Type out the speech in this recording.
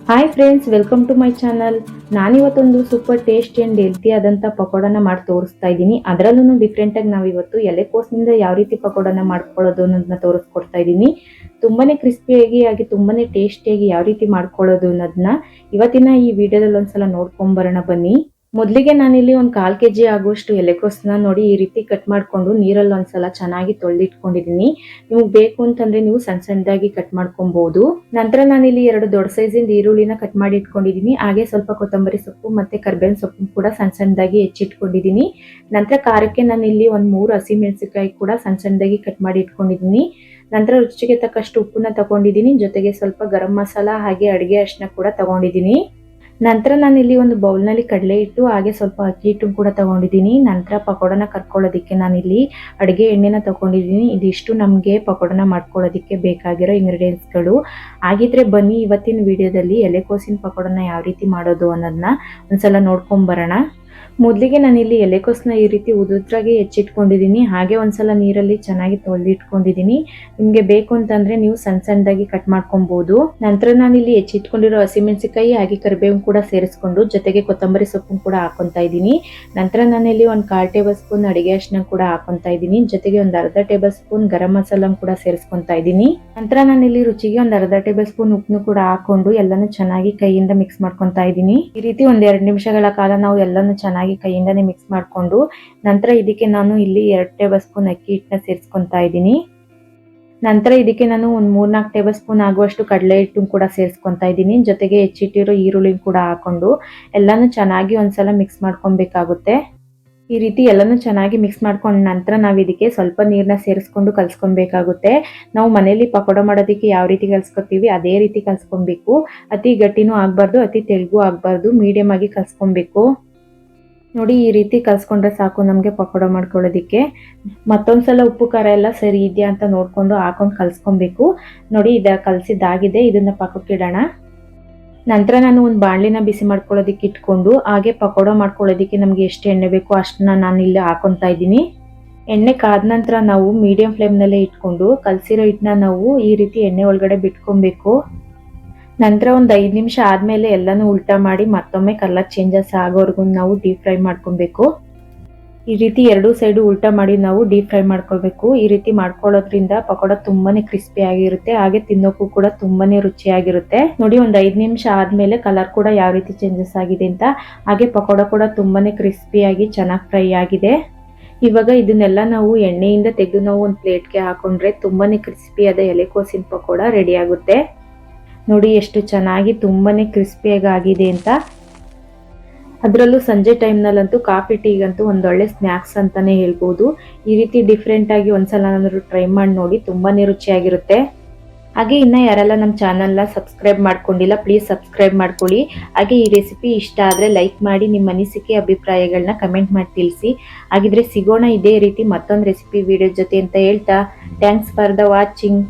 Hi friends, welcome to my channel. ನಾನಿವತ್ತೊಂದು super tasty and healthy ಆದಂಥ ಪಕೋಡನ ಮಾಡಿ ತೋರಿಸ್ತಾ ಇದ್ದೀನಿ. ಅದರಲ್ಲೂ ಡಿಫ್ರೆಂಟಾಗಿ ನಾವಿವತ್ತು ಎಲೆಕೋಸಿನಿಂದ ಯಾವ ರೀತಿ ಪಕೋಡನ ಮಾಡ್ಕೊಳ್ಳೋದು ಅನ್ನೋದನ್ನ ತೋರಿಸ್ಕೊಡ್ತಾ ಇದ್ದೀನಿ. ತುಂಬಾ ಕ್ರಿಸ್ಪಿಯಾಗಿ ತುಂಬಾ ಟೇಸ್ಟಿಯಾಗಿ ಯಾವ ರೀತಿ ಮಾಡ್ಕೊಳ್ಳೋದು ಅನ್ನೋದನ್ನ ಇವತ್ತಿನ ಈ ವಿಡಿಯೋದಲ್ಲಿ ಒಂದ್ಸಲ ನೋಡ್ಕೊಂಬರೋಣ ಬನ್ನಿ. ಮೊದಲಿಗೆ ನಾನಿಲ್ಲಿ ಒಂದು 1/4 kg ಆಗುವಷ್ಟು ಎಲೆಕೋಸನ್ನ ನೋಡಿ ಈ ರೀತಿ ಕಟ್ ಮಾಡಿಕೊಂಡು ನೀರಲ್ಲಿ ಒಂದ್ಸಲ ಚೆನ್ನಾಗಿ ತೊಳೆದಿಟ್ಕೊಂಡಿದ್ದೀನಿ. ನಿಮಗೆ ಬೇಕು ಅಂತಂದ್ರೆ ನೀವು ಸಣ್ಣ ಸಣ್ಣದಾಗಿ ಕಟ್ ಮಾಡ್ಕೊಬಹುದು. ನಂತರ ನಾನಿಲ್ಲಿ 2 ದೊಡ್ಡ ಸೈಜಿಂದ ಈರುಳ್ಳಿನ ಕಟ್ ಮಾಡಿ ಇಟ್ಕೊಂಡಿದ್ದೀನಿ. ಹಾಗೆ ಸ್ವಲ್ಪ ಕೊತ್ತಂಬರಿ ಸೊಪ್ಪು ಮತ್ತೆ ಕರಿಬೇವಿನ ಸೊಪ್ಪು ಕೂಡ ಸಣ್ಣ ಸಣ್ಣದಾಗಿ ಹೆಚ್ಚಿಟ್ಕೊಂಡಿದ್ದೀನಿ. ನಂತರ ಖಾರಕ್ಕೆ ನಾನಿಲ್ಲಿ ಒಂದು 3 ಹಸಿಮೆಣಸಿನಕಾಯಿ ಕೂಡ ಸಣ್ಣ ಸಣ್ಣದಾಗಿ ಕಟ್ ಮಾಡಿ ಇಟ್ಕೊಂಡಿದ್ದೀನಿ. ನಂತರ ರುಚಿಗೆ ತಕ್ಕಷ್ಟು ಉಪ್ಪನ್ನ ತಗೊಂಡಿದ್ದೀನಿ. ಜೊತೆಗೆ ಸ್ವಲ್ಪ ಗರಂ ಮಸಾಲ ಹಾಗೆ ಅಡುಗೆ ಅರಿಶಿನ ಕೂಡ ತಗೊಂಡಿದ್ದೀನಿ. ನಂತರ ನಾನಿಲ್ಲಿ ಒಂದು ಬೌಲ್ನಲ್ಲಿ ಕಡಲೆ ಹಿಟ್ಟು ಹಾಗೆ ಸ್ವಲ್ಪ ಅಕ್ಕಿ ಹಿಟ್ಟು ಕೂಡ ತಗೊಂಡಿದ್ದೀನಿ. ನಂತರ ಪಕೋಡನ ಕರ್ಕೊಳ್ಳೋದಕ್ಕೆ ನಾನಿಲ್ಲಿ ಅಡುಗೆ ಎಣ್ಣೆನ ತಗೊಂಡಿದ್ದೀನಿ. ಇದಿಷ್ಟು ನಮಗೆ ಪಕೋಡನ ಮಾಡ್ಕೊಳ್ಳೋದಕ್ಕೆ ಬೇಕಾಗಿರೋ ಇಂಗ್ರೀಡಿಯೆಂಟ್ಸ್ಗಳು. ಹಾಗಿದ್ರೆ ಬನ್ನಿ ಇವತ್ತಿನ ವಿಡಿಯೋದಲ್ಲಿ ಎಲೆಕೋಸಿನ ಪಕೋಡನ ಯಾವ ರೀತಿ ಮಾಡೋದು ಅನ್ನೋದನ್ನ ಒಂದ್ಸಲ ನೋಡ್ಕೊಂಬರೋಣ. ಮೊದಲಿಗೆ ನಾನಿಲ್ಲಿ ಎಲೆಕೋಸನ್ನ ಈ ರೀತಿ ಉದುದ್ರಾಗಿ ಹೆಚ್ಚಿಟ್ಕೊಂಡಿದ್ದೀನಿ. ಹಾಗೆ ಒಂದ್ಸಲ ನೀರಲ್ಲಿ ಚೆನ್ನಾಗಿ ತೊಳೆದಿಟ್ಕೊಂಡಿದ್ದೀನಿ. ನಿಮಗೆ ಬೇಕು ಅಂತಂದ್ರೆ ನೀವು ಸಣ್ಣ ಸಣ್ಣದಾಗಿ ಕಟ್ ಮಾಡ್ಕೊಬಹುದು. ನಂತರ ನಾನಿಲ್ಲಿ ಹೆಚ್ಚಿಟ್ಕೊಂಡಿರೋ ಹಸಿಮೆಣಸಿನಕಾಯಿ ಹಾಗೆ ಕರಿಬೇವು ಕೂಡ ಸೇರಿಸ್ಕೊಂಡು ಜೊತೆಗೆ ಕೊತ್ತಂಬರಿ ಸೊಪ್ಪು ಕೂಡ ಹಾಕೊಂತಾ ಇದ್ದೀನಿ. ನಂತರ ನಾನಿಲ್ಲಿ ಒಂದು 1/4 ಟೇಬಲ್ ಸ್ಪೂನ್ ಅಡುಗೆ ಅರಿಶಿನ ಕೂಡ ಹಾಕೊಂತಾ ಇದ್ದೀನಿ. ಜೊತೆಗೆ ಒಂದು ಅರ್ಧ ಟೇಬಲ್ ಸ್ಪೂನ್ ಗರಂ ಮಸಾಲ ಕೂಡ ಸೇರಿಸ್ಕೊಂತಾ ಇದ್ದೀನಿ. ನಂತರ ನಾನಿಲ್ಲಿ ರುಚಿಗೆ ಒಂದು ಅರ್ಧ ಟೇಬಲ್ ಸ್ಪೂನ್ ಉಪ್ಪನ್ನು ಕೂಡ ಹಾಕೊಂಡು ಎಲ್ಲಾನು ಚೆನ್ನಾಗಿ ಕೈಯಿಂದ ಮಿಕ್ಸ್ ಮಾಡ್ಕೊಂತಾ ಇದ್ದೀನಿ. ಈ ರೀತಿ ಒಂದ್ 2 ನಿಮಿಷಗಳ ಕಾಲ ನಾವು ಎಲ್ಲಾನು ಚೆನ್ನಾಗಿ ಕೈಯಿಂದಾನೆ ಮಿಕ್ಸ್ ಮಾಡಿಕೊಂಡು ನಂತರ ಇದಕ್ಕೆ ನಾನು ಇಲ್ಲಿ 2 ಟೇಬಲ್ ಸ್ಪೂನ್ ಅಕ್ಕಿ ಹಿಟ್ಟನ್ನ ಸೇರಿಸ್ಕೊಂತಾ ಇದ್ದೀನಿ. ನಂತರ ಇದಕ್ಕೆ ನಾನು ಒಂದು 3-4 ಟೇಬಲ್ ಸ್ಪೂನ್ ಆಗುವಷ್ಟು ಕಡಲೆ ಹಿಟ್ಟು ಕೂಡ ಸೇರಿಸ್ಕೊಂತಾ ಇದ್ದೀನಿ. ಜೊತೆಗೆ ಹೆಚ್ಚಿಟ್ಟಿರೋ ಈರುಳ್ಳಿ ಕೂಡ ಹಾಕೊಂಡು ಎಲ್ಲಾನು ಚೆನ್ನಾಗಿ ಒಂದ್ಸಲ ಮಿಕ್ಸ್ ಮಾಡ್ಕೊಬೇಕಾಗುತ್ತೆ. ಈ ರೀತಿ ಎಲ್ಲಾನು ಚೆನ್ನಾಗಿ ಮಿಕ್ಸ್ ಮಾಡ್ಕೊಂಡ ನಂತರ ನಾವು ಇದಕ್ಕೆ ಸ್ವಲ್ಪ ನೀರನ್ನ ಸೇರಿಸ್ಕೊಂಡು ಕಲ್ಸ್ಕೊಬೇಕಾಗುತ್ತೆ. ನಾವು ಮನೆಯಲ್ಲಿ ಪಕೋಡ ಮಾಡೋದಕ್ಕೆ ಯಾವ ರೀತಿ ಕಲ್ಸ್ಕೊತೀವಿ ಅದೇ ರೀತಿ ಕಲ್ಸ್ಕೊಬೇಕು. ಅತಿ ಗಟ್ಟಿನೂ ಆಗಬಾರ್ದು, ಅತಿ ತೆಳ್ಳಗೂ ಆಗಬಾರ್ದು, ಮೀಡಿಯಂ ಆಗಿ ಕಲ್ಸ್ಕೊಬೇಕು. ನೋಡಿ ಈ ರೀತಿ ಕಲ್ಸ್ಕೊಂಡ್ರೆ ಸಾಕು ನಮಗೆ ಪಕೋಡ ಮಾಡ್ಕೊಳ್ಳೋದಿಕ್ಕೆ. ಮತ್ತೊಂದ್ಸಲ ಉಪ್ಪು ಖಾರ ಎಲ್ಲ ಸರಿ ಇದೆಯಾ ಅಂತ ನೋಡ್ಕೊಂಡು ಹಾಕೊಂಡು ಕಲ್ಸ್ಕೊಬೇಕು. ನೋಡಿ ಕಲಸಿದ್ದಾಗಿದೆ, ಇದನ್ನ ಪಕ್ಕಕ್ಕೆ ಇಡೋಣ. ನಂತರ ನಾನು ಒಂದು ಬಾಣಲಿನ ಬಿಸಿ ಮಾಡ್ಕೊಳ್ಳೋದಿಕ್ಕೆ ಇಟ್ಕೊಂಡು ಹಾಗೆ ಪಕೋಡ ಮಾಡ್ಕೊಳ್ಳೋದಿಕ್ಕೆ ನಮಗೆ ಎಷ್ಟು ಎಣ್ಣೆ ಬೇಕೋ ಅಷ್ಟನ್ನ ನಾನು ಇಲ್ಲಿ ಹಾಕೊತಾ ಇದ್ದೀನಿ. ಎಣ್ಣೆ ಕಾದ ನಂತರ ನಾವು ಮೀಡಿಯಂ ಫ್ಲೇಮ್ನಲ್ಲೇ ಇಟ್ಕೊಂಡು ಕಲಸಿರೋ ಹಿಟ್ಟನ್ನ ನಾವು ಈ ರೀತಿ ಎಣ್ಣೆ ಒಳಗಡೆ ಬಿಟ್ಕೊಬೇಕು. ನಂತರ ಒಂದು 5 ನಿಮಿಷ ಆದಮೇಲೆ ಎಲ್ಲನೂ ಉಲ್ಟಾ ಮಾಡಿ ಮತ್ತೊಮ್ಮೆ ಕಲರ್ ಚೇಂಜಸ್ ಆಗೋವರೆಗೂ ನಾವು ಡೀಪ್ ಫ್ರೈ ಮಾಡ್ಕೊಬೇಕು. ಈ ರೀತಿ 2 ಸೈಡು ಉಲ್ಟಾ ಮಾಡಿ ನಾವು ಡೀಪ್ ಫ್ರೈ ಮಾಡ್ಕೋಬೇಕು. ಈ ರೀತಿ ಮಾಡ್ಕೊಳ್ಳೋದ್ರಿಂದ ಪಕೋಡ ತುಂಬಾನೇ ಕ್ರಿಸ್ಪಿ ಆಗಿರುತ್ತೆ, ಹಾಗೆ ತಿನ್ನೋಕ್ಕೂ ಕೂಡ ತುಂಬಾನೇ ರುಚಿಯಾಗಿರುತ್ತೆ. ನೋಡಿ ಒಂದು 5 ನಿಮಿಷ ಆದಮೇಲೆ ಕಲರ್ ಕೂಡ ಯಾವ ರೀತಿ ಚೇಂಜಸ್ ಆಗಿದೆ ಅಂತ, ಹಾಗೆ ಪಕೋಡ ಕೂಡ ತುಂಬಾನೇ ಕ್ರಿಸ್ಪಿಯಾಗಿ ಚೆನ್ನಾಗಿ ಫ್ರೈ ಆಗಿದೆ. ಇವಾಗ ಇದನ್ನೆಲ್ಲ ನಾವು ಎಣ್ಣೆಯಿಂದ ತೆಗೆದು ನಾವು ಒಂದು ಪ್ಲೇಟ್ಗೆ ಹಾಕೊಂಡ್ರೆ ತುಂಬಾನೇ ಕ್ರಿಸ್ಪಿಯಾದ ಎಲೆಕೋಸಿನ ಪಕೋಡ ರೆಡಿ ಆಗುತ್ತೆ. ನೋಡಿ ಎಷ್ಟು ಚೆನ್ನಾಗಿ ತುಂಬಾನೇ ಕ್ರಿಸ್ಪಿಯಾಗಿ ಆಗಿದೆ ಅಂತ. ಅದರಲ್ಲೂ ಸಂಜೆ ಟೈಮ್ನಲ್ಲಂತೂ ಕಾಫಿ ಟೀಗಂತೂ ಒಂದೊಳ್ಳೆ ಸ್ನ್ಯಾಕ್ಸ್ ಅಂತಾನೆ ಹೇಳ್ಬೋದು. ಈ ರೀತಿ ಡಿಫ್ರೆಂಟ್ ಆಗಿ ಒಂದ್ಸಲ ನಾನು ಟ್ರೈ ಮಾಡಿ ನೋಡಿ, ತುಂಬಾನೇ ರುಚಿಯಾಗಿರುತ್ತೆ. ಹಾಗೆ ಇನ್ನು ಯಾರೆಲ್ಲ ನಮ್ಮ ಚಾನಲ್ನ ಸಬ್ಸ್ಕ್ರೈಬ್ ಮಾಡ್ಕೊಂಡಿಲ್ಲ ಪ್ಲೀಸ್ ಸಬ್ಸ್ಕ್ರೈಬ್ ಮಾಡ್ಕೊಳ್ಳಿ. ಹಾಗೆ ಈ ರೆಸಿಪಿ ಇಷ್ಟ ಆದರೆ ಲೈಕ್ ಮಾಡಿ, ನಿಮ್ಮ ಅನಿಸಿಕೆ ಅಭಿಪ್ರಾಯಗಳನ್ನ ಕಮೆಂಟ್ ಮಾಡಿ ತಿಳಿಸಿ. ಹಾಗಿದ್ರೆ ಸಿಗೋಣ ಇದೇ ರೀತಿ ಮತ್ತೊಂದು ರೆಸಿಪಿ ವಿಡಿಯೋ ಜೊತೆ ಅಂತ ಹೇಳ್ತಾ ಥ್ಯಾಂಕ್ಸ್ ಫಾರ್ ದ ವಾಚಿಂಗ್.